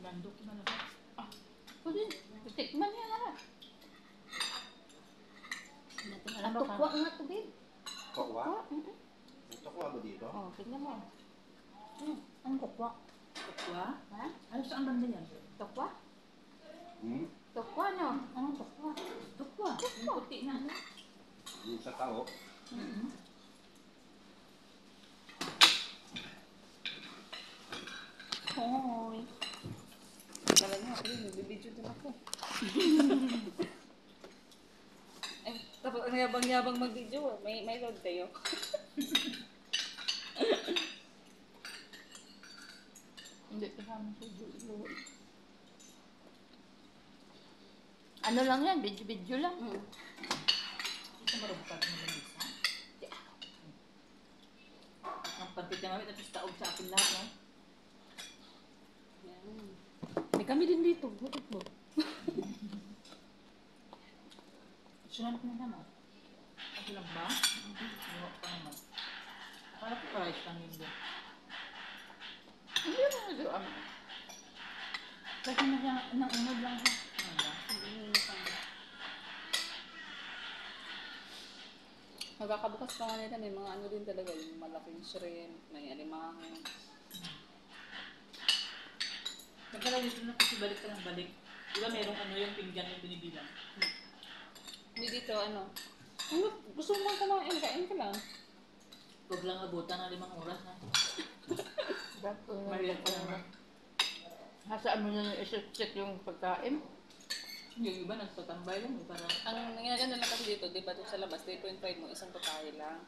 Landok na lang. Pwede, tikman niya na. Ang Ano tukwa nga ito, babe. Kokwa? Tukwa. May tokwa ba dito? Oh, tignan mo. Ang tukwa. Tukwa? Ha? Ano saan banda yan? Tukwa? Hmm? Tukwa, no? Anong tukwa? Tukwa. Yung puti na. Yung sa tao? Hoy. Kala niya, ako yun, nagbibidyo din ako. Ay, tapos ang yabang-yabang mag-video, may load kayo. Hindi kasama sa load. Ano lang yan, video lang. Ito marumpat mo lang isa. Ang pantit na mami, tapos taob sa akin lahat, no? May kami din dito, bukit mo. Sunod ko na naman. Ako lang ba? Iwak pa naman. Akala ko price lang yun doon. Hindi mo na doon. Kasi nang-unod lang siya. Ano ba? Magkakabukas pa nga nila, may mga ano din talaga, yung malaking shrimp, may alimango. Nagkala dito na kasi balik ka ng balik. Diba merong ano yung pinggan yung binibilang? Hindi dito, ano, gusto mo kumain, kain ka lang. Huwag lang abutan ng 5 oras na. Marilag Marilag pa naman. Hasaan mo na i-check yung pagkain. Yung iba nagtatambay lang. Parang Ang ginaganda na kasi dito, di ba sa labas, 3.5 mo, isang totahe lang.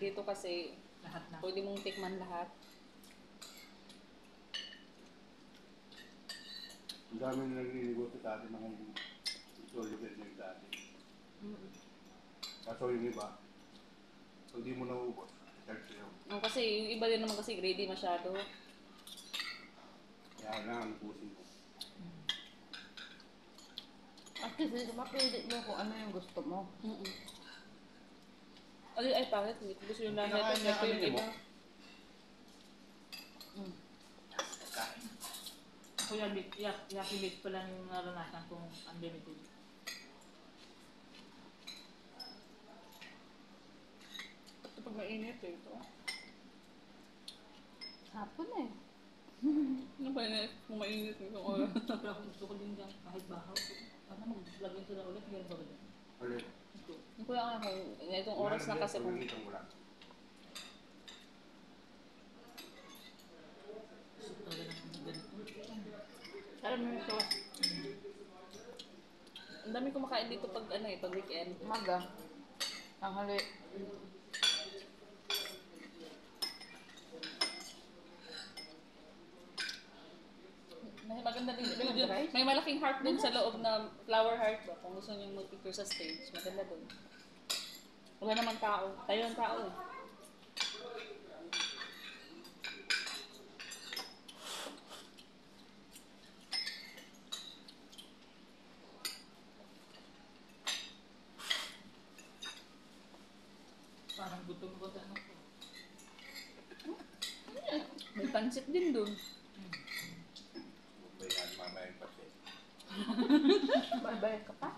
Dito kasi, lahat na. pwede mong tikman lahat. Ang dami na nagliligoto sa atin mga solid na dati. Kaso yung iba, kung di mo naubos, charge sa'yo. Kasi yung iba din naman kasi greedy masyado. Kaya kailangan ubusin mo. At kasi mapili mo kung ano yung gusto mo. Ay, pangit. Gusto yung lahat ito. Ito yung iba. Ako yung yakimit pa lang yung naranasan kong unlimited. Ito pag mainit eh, ito. Hapon eh. Ano ba yun? Kung mainit nito oras. Pero ako gusto ko din dyan kahit bahaw. Ano mag-vlogin sila ulit? Meron ba ba dyan? Ulit. Ito. Yung kuya nga kung itong oras na kasi kung... Wala. Gusto ko talaga ng ganito. Alam mo yung sauce. Ang dami kumakain dito pag ano eh, pag weekend. Umaga. Tanghali. Maganda din. May malaking heart dun sa loob na flower heart ba? Kung gusto nyo mag-picture sa stage, maganda dun. Wala naman tao. Tayo ang tao eh. Parang gutom ko sa ano ko. May pansit din dun. Bayan mamaya yung pati. Bayad ka pa?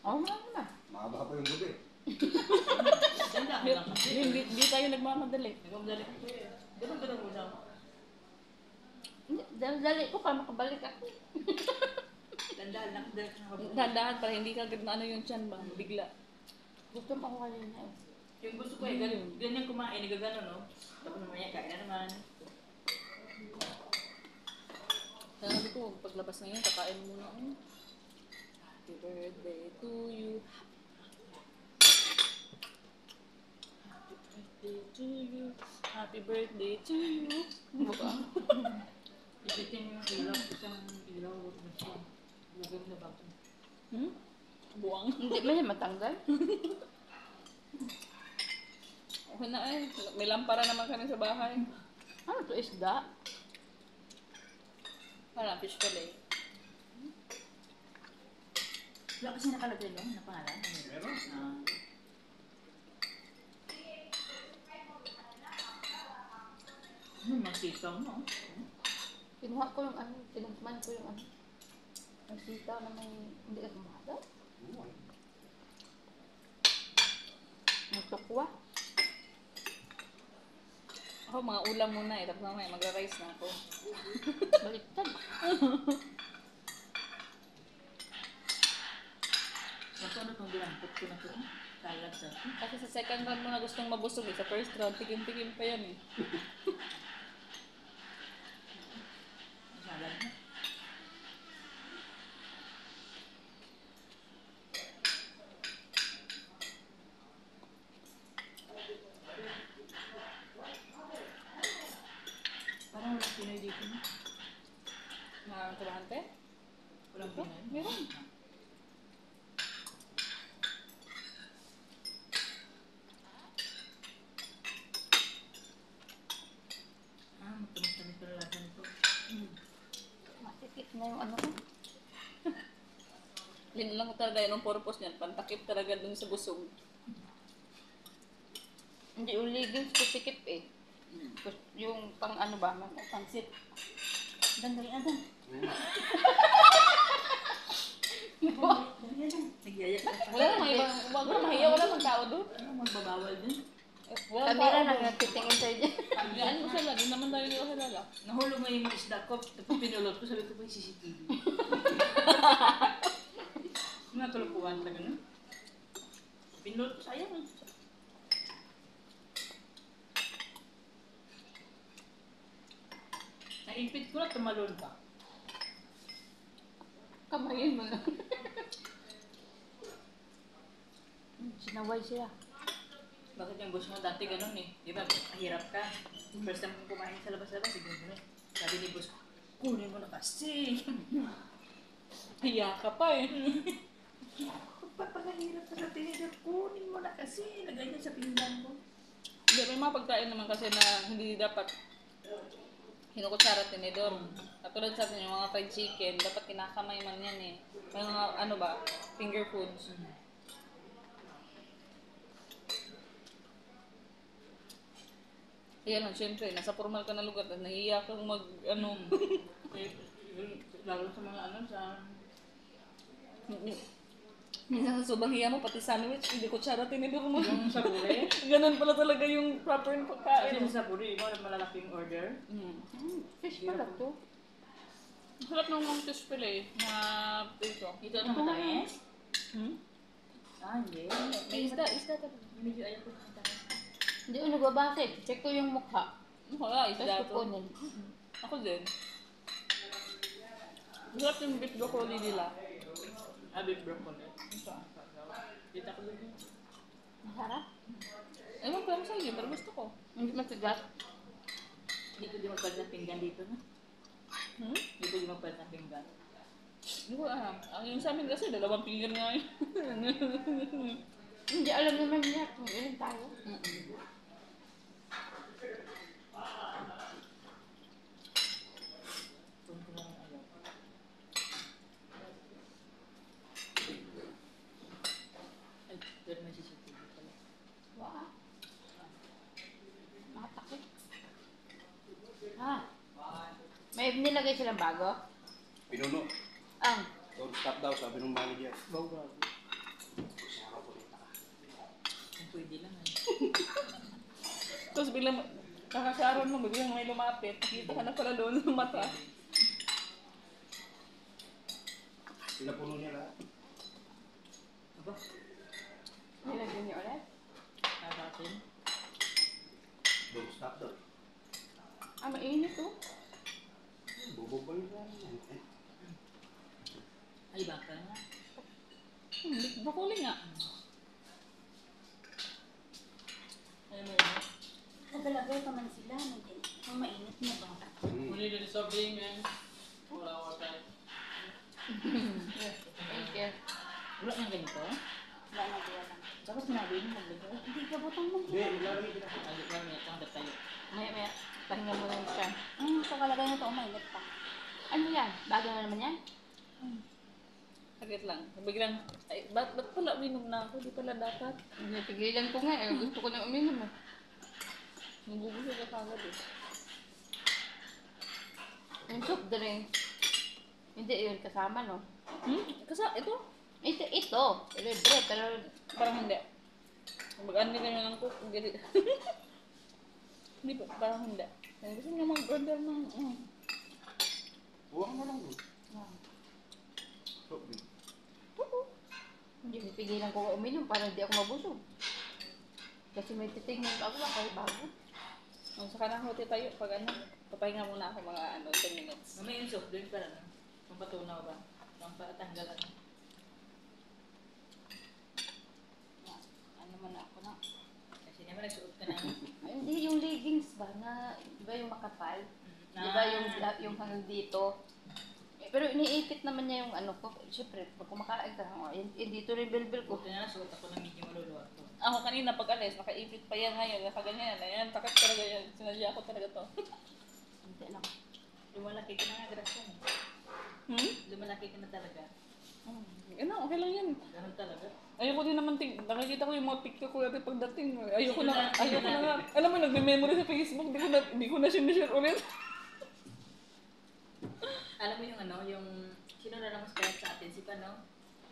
Oo nga na. Mahaba pa yung gabi. Ganda lang kasi. Hindi tayo nagmamadali. Nagmamdali ko eh. Ganun muna ako. Dali ko pa makabalik ako. Dandaan lang. Dahan-dahan para hindi ka agad na ano yung tiyan ba? Bigla. Gusto mo ako kanina eh. Yung gusto ko eh, ganyan kumain, nagagano no? Tapos mamaya kain na naman. Sabi ko, paglabas na yun, kakain muna ako. Happy birthday to you. Happy birthday to you. Happy birthday to you. Buka. Ipitin yung ilaw, isang ilaw na siya. Lagay mo na bago. Buwang. Hindi ba yan matanggal? Okay na eh. May lampara naman kami sa bahay. Ano to, isda? Parang fish fillet. Wala kasi nakalagay lang na pangalan. Meron. Masitaw no? Kinuha ko yung ano, tinagman ko yung ano. Ang sitaw na may, hindi ka kumahalaw. Ang tukwa. Ako, mga ulam muna eh. Tapos mamaya magra-rice na ako. Baliktad. Kasi ano itong dinampot ko na ito? Kalat sa ito. Kasi sa second round mo na gustong mabusog eh. Sa first round, tikim-tikim pa yan eh. Masalag na. Parang walang Pinoy dito na. Mga trabahante? Walang Pinoy. Meron. Matamis na nito lasa nito. Masikip na yung ano ko. Yun lang talaga yun ang purpose niyan. Pantakip talaga dun sa busog. Hindi uligin sa sikip eh. Yung pang ano ba, pangsit. Dali adan. Nagyaya ka pa. Wala namang ibang, wala namang mahiya, wala namang tao doon. Ano magbabawal din? Wala Kamera tao na doon. nagtitingin sa'yo dyan. Yan mo sila, di naman tayo nila kilala. Nahulog nga yung isda ko. Tapos pinulot ko. Sabi ko pa yung CCTV. Mga kalupuan talaga na. Pinulot ko. Sayang eh. Naimpit ko na tumalon pa. Kamayin mo na. Sinaway sila. Bakit yung boss mo dati ganun eh? Di ba? Mahirap ka. First time kong kumain sa labas-labas, siguro na eh. Sabi ni boss, kunin mo na kasi. Hiya ka pa eh. Pagpapahirap ka sa tinidor, kunin mo na kasi. Lagay niya sa pinggan mo. Hindi, may mga pagkain naman kasi na hindi dapat hinukutsara tinidor. Katulad sa atin yung mga fried chicken, dapat kinakamay man yan eh. May mga ano ba, finger foods. Yan lang, syempre, nasa formal ka na lugar, at nahiya kang mag, ano, Lalo sa mga ano, sa... minsan sa sobrang hiya mo, pati sandwich, hindi kutsara tinidor mo. Yung sa bure. Ganun pala talaga yung proper Kasi pagkain. sa bure, ikaw na malalaking order. Fish pala to. Ang sarap ng mga fish fillet na dito. Ito ano matamis? Hindi. May isda talaga. Medyo ayaw ko ng matamis. Hindi ko nagbabasik. Check ko yung mukha. Wala, Tapos isda to. kukunin. Ako din. Masarap yung beef broccoli nila. Beef broccoli. Kita ko din. Masarap. Ewan ko lang sa iyo, pero gusto ko. Hindi matigas. Hindi ko di magpalit ng pinggan dito na. Hindi ko di magpalit ng pinggan. Hindi ko alam. Ang yung sa amin kasi, dalawang finger nga yun. Hindi alam naman niya kung ilan tayo. Kung ko lang ayaw. Ay, pero may CCTV pala. Wow. Nakatakot. Ha? May nilagay silang bago? Pinuno. Ang. Don't stop daw, sabi ng manager. Bago. Kung pwede lang ay. Tapos biglang, kakasyaron mo, biglang may lumapit. Nakita ka na pala doon ng mata. Pinapuno niya lahat. Aba, Nilagay niyo ulit? kakasin. Don't stop daw. Ah, mainit oh. Bubog ba yun yan? Ay, baka nga. Broccoli nga. Ay, may ano. Nagalagay pa man sila. Ang mainit na ba? Muli din sa bing, man. Wala ko tayo. Thank you. Wala nang ganito? Wala na diya lang. Dapat sinabi mo maglagay. Hindi ka butang mo. Hindi, ilalagay ko na. Ay, lang niya, tanggap tayo. Maya. Pahinga mo lang siya. Pagkalagay na ito, mainit pa. Ano yan? Bago na naman yan? Saglit lang. Biglang, ay, ba't pala uminom na ako? Di pala dapat. Pigilan ko nga eh. Gusto ko na uminom eh. Nagugusog ka kagad eh. Yung soft drink. Hindi yun kasama, no? Kasi ito, Ito. Libre, pero parang hindi. Mag-ano kayo ng cook. Hindi po, parang hindi. Kung gusto niyo mag-order ng... Huwag mo lang doon. ah, So, hindi pipigilan ko uminom para hindi ako mabusog. Kasi may titignan ako lang kahit bago. Saka na hote tayo pag ano. Papahinga muna ako mga 10 minutes. Mamaya yung soft drink para ano? Pampatunaw ba? Pampatanggal ano? Ano man ako na. Kasi naman nagsuot ka na. Ay, hindi yung leggings ba na, di ba yung makapal? Di ba yung hanggang dito? Pero iniipit naman niya yung ano ko. Siyempre, pag kumakain ka, dito rin bilbil ko. Buti na nasuot ako ng medyo maluluwa ko. Ako kanina pag alis, nakaipit pa yan ngayon, nakaganyan. Ayan, takot talaga yan. Sinadya ko talaga to. Hindi na. Lumalaki ka na nga, Gracian. Lumalaki ka na talaga. Ano, okay lang yan. Ganun talaga. Ayoko din naman, nakikita ko yung mga picture ko natin pagdating. Ayoko na nga. Alam mo, nagme-memory sa Facebook, di ko na sinishare ulit. Alam mo yung ano, yung sino na lang mas kaya sa atin? Si Pano?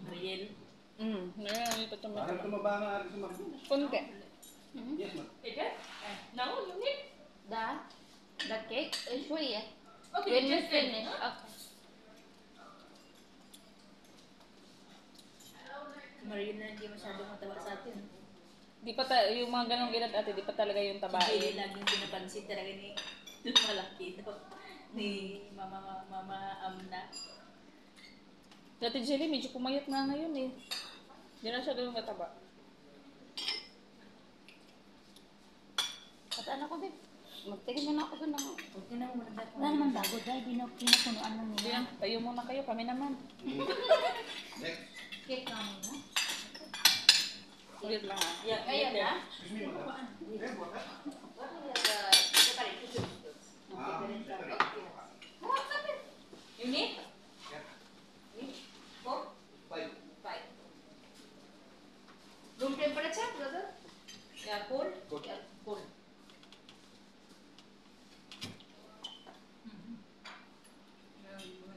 Mariel? Nalito ito parang tumaba nga rin sa Marco. Konti. Yes, ma. Ika? Naku, yung hip. The cake is sweet. Okay, When you just finish, okay. Si Mariel na hindi masyadong matawa sa atin. Di pa yung mga ganong edad ate, di pa talaga yung Si Jay tabain. laging pinapansin talaga ni malaki daw. Ni Mama Amna. Dati Jelly, medyo pumayat na ngayon eh. Di na siya ganun kataba. At ano ko din, magtigil na ako doon ng... Okay na mo nagdako. Wala naman bago dahil pinupunuan lang nila. Yan, tayo muna kayo, kami naman. Next. Cake na muna. Ulit lang ah. Yeah, Ngayon na? Excuse me, madam. Eh, what? Unit? Yeah. Four? Five. Five. Room temperature, brother? Yeah, cool? Cool. Yeah, cool.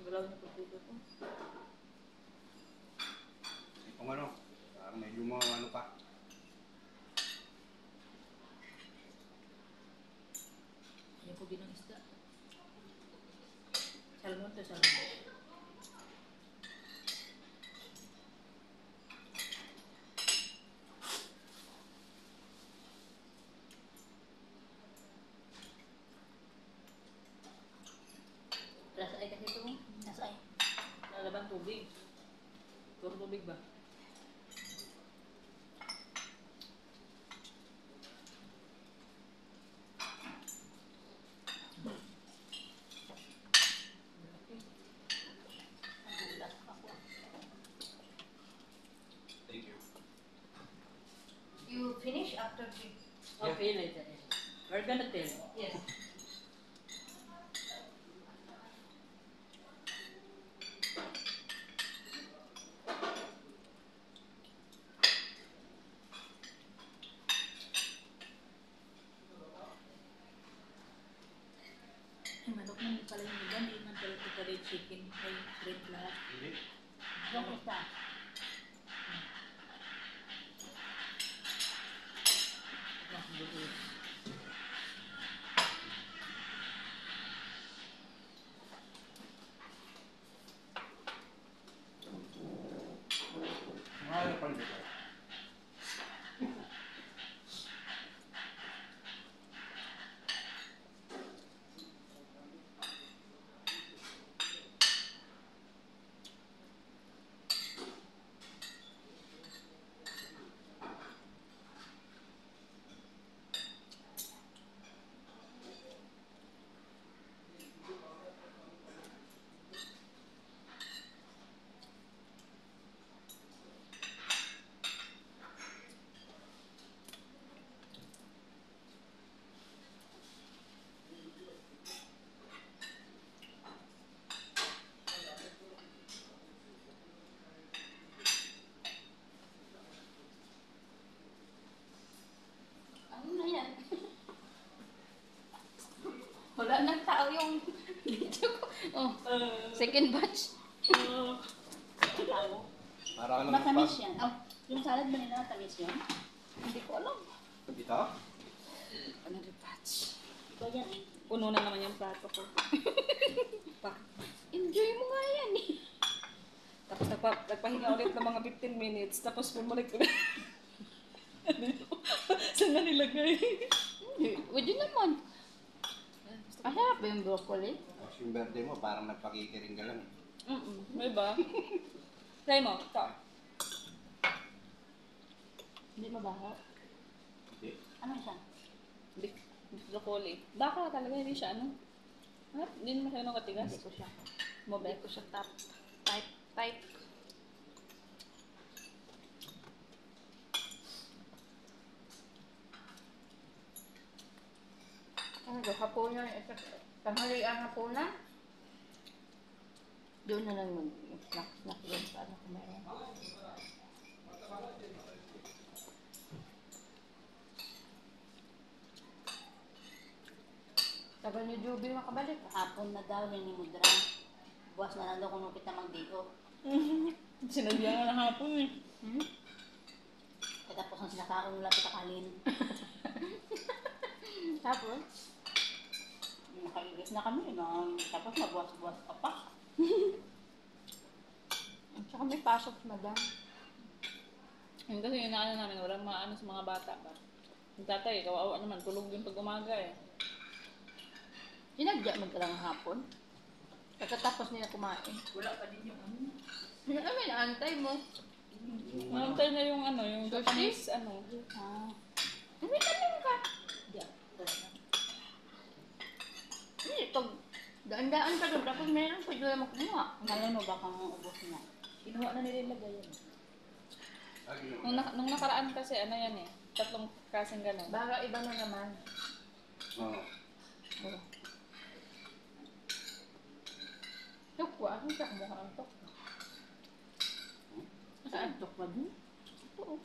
Galaw niyo po dito po. Kung ano, parang medyo mga ano pa. Yan po ginang isda. Salmon to salmon. Lasa ay kasi ito mo. Nasa ay. Lalaban tubig. Puro tubig ba? Thank you. You finish after 3. Okay, later. We're gonna tell. Yes. Ay, manok man pala yung iba. Hindi man pala ito rin chicken. Ay, shrimp lahat. Hindi. Yung isa. Ah, buto. Mga ano pa rin dito. yung video ko. Oh, second batch. Para ka lang Matamis yan. Oh, yung salad ba nila matamis yun? Hindi ko alam. Ito? Another batch. Ikaw yan eh. Puno na naman yung plato ko. Pa. Enjoy mo nga yan eh. Tapos nagpahinga ulit ng mga 15 minutes. Tapos bumalik ulit. Saan na nilagay? Pwede naman. Masarap ba yung broccoli? Tapos yung birthday mo, parang nagpakitiring ka lang eh. May ba? Try mo. Ito. Hindi mabaho. Hindi. Ano siya? Broccoli. Baka talaga hindi siya ano? Hindi naman siya ng katigas. Hindi ko siya. Mabet. Hindi ko siya type. Ano ba? Hapunan. Tanghalian hapunan. Doon na lang mag-snack doon sa ano kung meron. Tagal ni Juby makabalik. Hapon na daw ni Mudra. Buwas na lang daw kung nupit na magdigo. Sinadya nga ng hapon eh. Tapos ang sinakaon nila pitakalin. Tapos, Nakailis na kami. No? Tapos nabuwas-buwas ka pa. at saka may pasok si madam. Yun kasi yung inaano namin, walang maano sa mga bata ba. Yung tatay, kawawa naman, tulog yung pag umaga eh. Sinadya mo talagang hapon. Pagkatapos nila kumain. Wala pa din yung ano. Ano may naantay mo? Nantay na yung ano, yung Sushi? Japanese ano. Ah, May tanong ka. di ah. Hindi, pag daan-daan ka doon, tapos meron pa doon makuha. Ngayon mo baka ubos na. Kinuha na nililagay yan. Nung nakaraan kasi, ano yan eh, 3 kasing gano'n. Baka iba na naman. Oo. Oh. Tukwa, ano siya? Mukha ang tukwa. Saan? Tukwa din? Oo.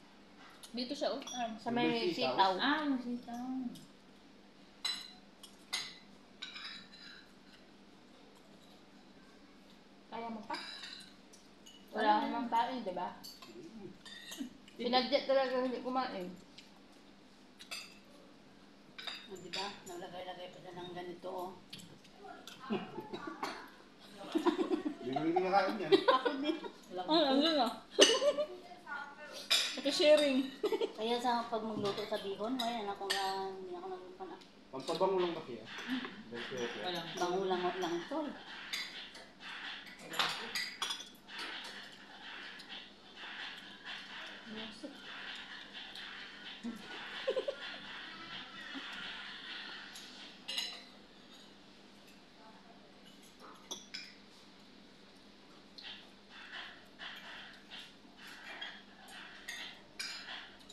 Dito siya oh. Sa may May sitaw. sitaw. Ah, yung sitaw. Kaya mo pa? Wala ka namang kain, di ba? Sinadya talaga hindi kumain. O, diba? Naglagay-lagay pa siya ng ganito. Oh. Hindi mo rin kinakain yan. Ako din. Ano na? Sharing. Kaya sa pag magluto sa bihon, wala na ako na, hindi ako nagluto na. Pampabango lang kasi ah. Dahil Walang Bango lang ito. Eh.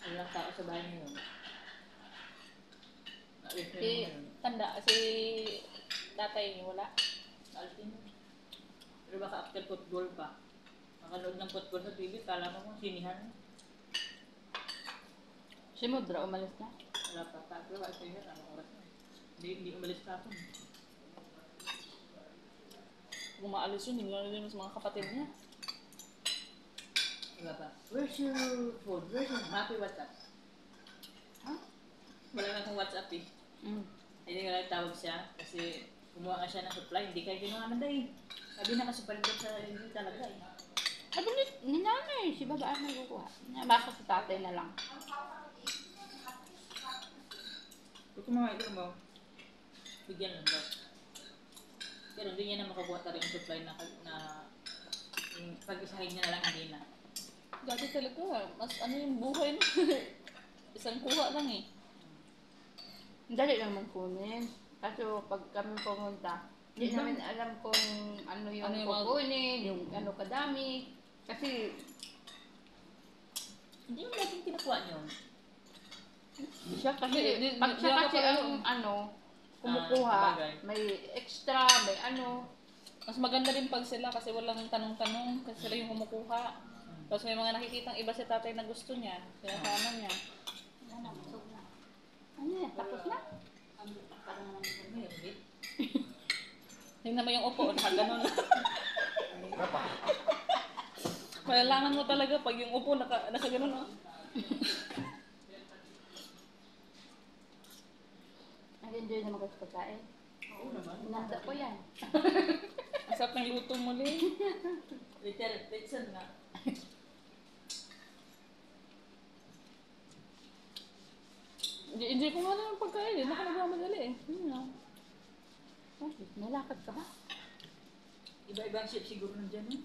walang tao sa bahay ngayon. Naalis na Si yun. Tanda, si tatay wala. Naalis na yun. Pero baka after football pa. Makanood ng football sa TV, kala mo kung sinihan. Si Mudra, umalis na. Wala pa. Pero wala sa'yo, anong oras na. Hindi umalis ka ako. Kung maalis yun, hindi na rin sa mga kapatid niya. Wala pa. Where's your phone? Where's your happy WhatsApp? Huh? Wala na akong WhatsApp eh. Hindi nga lang tawag siya kasi kumuha nga siya ng supply. Hindi kayo ginawa na dahil. Sabi na kasupalit sa hindi talaga eh. Sabi ni nanay, si babaan nagkukuha. Baka si tatay na lang. Kung kumuha ito mo, bigyan lang daw. Pero hindi niya na makabuhat talaga yung supply na yung pag-isahin niya na lang hindi na. Dati talaga, mas ano yung buhay no? Isang kuha lang eh. Ang dali lang magkunin. Kaso pag kami pumunta, hindi namin alam kung ano yung Ano yung mga- kukunin, yung ano kadami. Kasi Hindi mo laging kinukuha niyo. siya kasi, Di- pag di- siya di ako kasi pareho. ang ano, kumukuha, sabagay. may extra, may ano. Mas maganda rin pag sila kasi walang tanong-tanong kasi sila yung kumukuha. Tapos may mga nakikitang iba si tatay na gusto niya. Sinasama niya. Wala na, busog na. Ano yan, tapos na? Parang naman Ano yun, hindi? Tingnan mo yung upo, nakaganon. Malalaman mo talaga pag yung upo nakaganon. Oh. Nag-enjoy naman ka sa pagkain. Oo naman. Inanda ko yan. Asap ng luto muli. Litson nga. Enjoy ko nga lang yung pagkain eh. Nakalagmamadali eh. Yun lang. Bakit? May lakad ka ba? Iba-ibang shape siguro nandiyan eh.